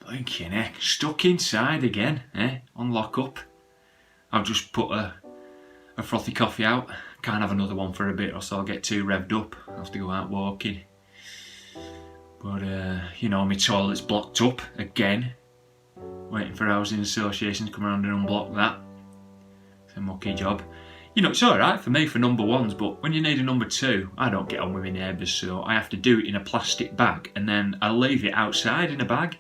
Blinking heck, stuck inside again, on LOCKUP. I've just put a frothy coffee out. Can't have another one for a bit or so I'll get too revved up. I'll have to go out walking. But, you know, my toilet's blocked up again. Waiting for housing association to come around and unblock that. It's a mucky job. You know, it's alright for me for number ones, but when you need a number two, I don't get on with my neighbours, so I have to do it in a plastic bag and then I leave it outside in a bag.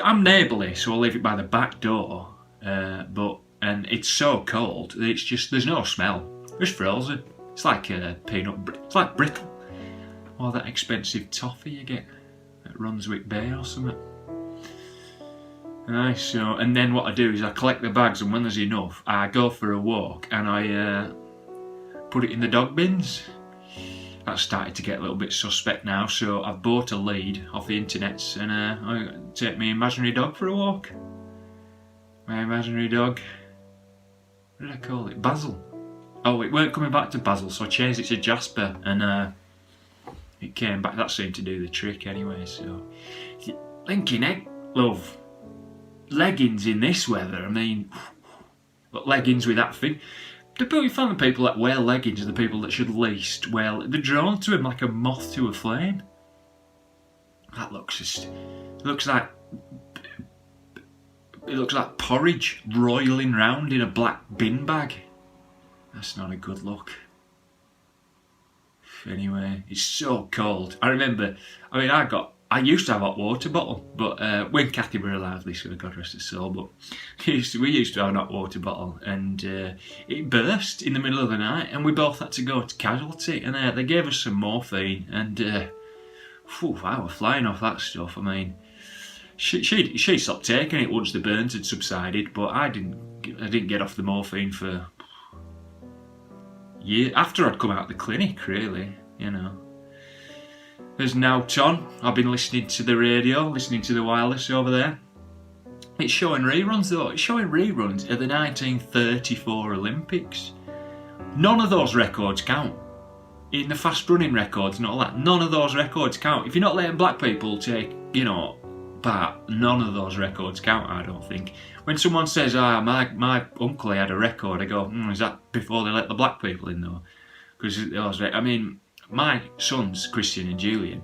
I'm neighbourly, so I'll leave it by the back door, and it's so cold that it's just, there's no smell. It's frozen. It's like it's like brittle. Or that expensive toffee you get at Runswick Bay or something. Nice, so, and then what I do is I collect the bags, and when there's enough, I go for a walk and I put it in the dog bins. That's started to get a little bit suspect now, so I've bought a lead off the internet and I take my imaginary dog for a walk. My imaginary dog, what did I call it? Basil. Oh, it weren't coming back to Basil, so I changed it to Jasper, and it came back. That seemed to do the trick anyway, so. Linking egg, love. Leggings in this weather, I mean, but leggings with that thing. You find the people that wear leggings are the people that should least wear. They're drawn to them like a moth to a flame. That looks just. It looks like porridge roiling round in a black bin bag. That's not a good look. Anyway, it's so cold. I remember. I mean, I used to have a hot water bottle, but when Kathy were alive, this would God rest her soul, but we used to have a hot water bottle, and it burst in the middle of the night, and we both had to go to casualty, and they gave us some morphine, and I was flying off that stuff. I mean, she stopped taking it once the burns had subsided, but I didn't get off the morphine for years after I'd come out of the clinic, really, you know. There's now Ton. I've been listening to the radio, listening to the wireless over there. It's showing reruns though. It's showing reruns of the 1934 Olympics. None of those records count. In the fast running records and all that, none of those records count. If you're not letting black people take, you know, part, none of those records count, I don't think. When someone says, my uncle had a record, I go, is that before they let the black people in though? Because, I mean, my sons, Christian and Julian,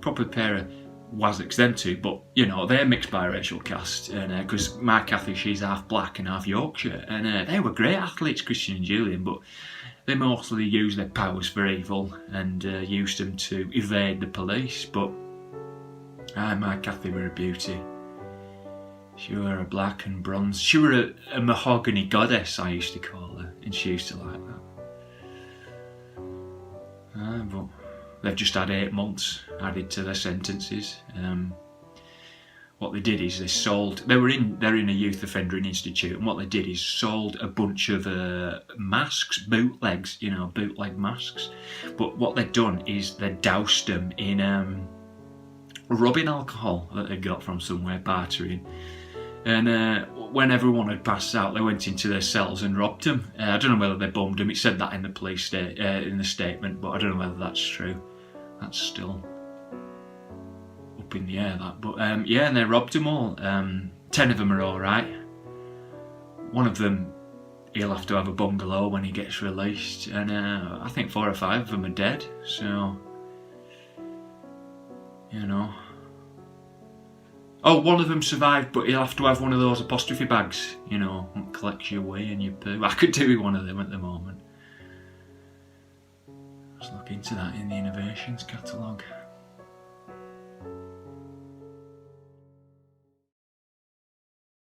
proper pair of wazzocks, them two, but you know, they're mixed biracial cast, and because my Kathy, she's half black and half Yorkshire, and they were great athletes, Christian and Julian, but they mostly used their powers for evil and used them to evade the police. But my Kathy were a beauty. She were a black and bronze. She were a mahogany goddess, I used to call her, and she used to like that. But they've just had 8 months added to their sentences. What they did is they're in a youth offendering institute, and what they did is sold a bunch of masks, bootlegs, you know, bootleg masks. But what they'd done is they doused them in rubbing alcohol that they got from somewhere bartering. And when everyone had passed out, they went into their cells and robbed them. I don't know whether they bombed them. It said that in the police in the statement, but I don't know whether that's true. That's still up in the air, that. But yeah, and they robbed them all. 10 of them are all right. One of them, he'll have to have a bungalow when he gets released, and I think 4 or 5 of them are dead. So, you know. Oh, one of them survived, but he'll have to have one of those apostrophe bags, you know, that collects your wee and your poo. I could do with one of them at the moment. Let's look into that in the innovations catalogue.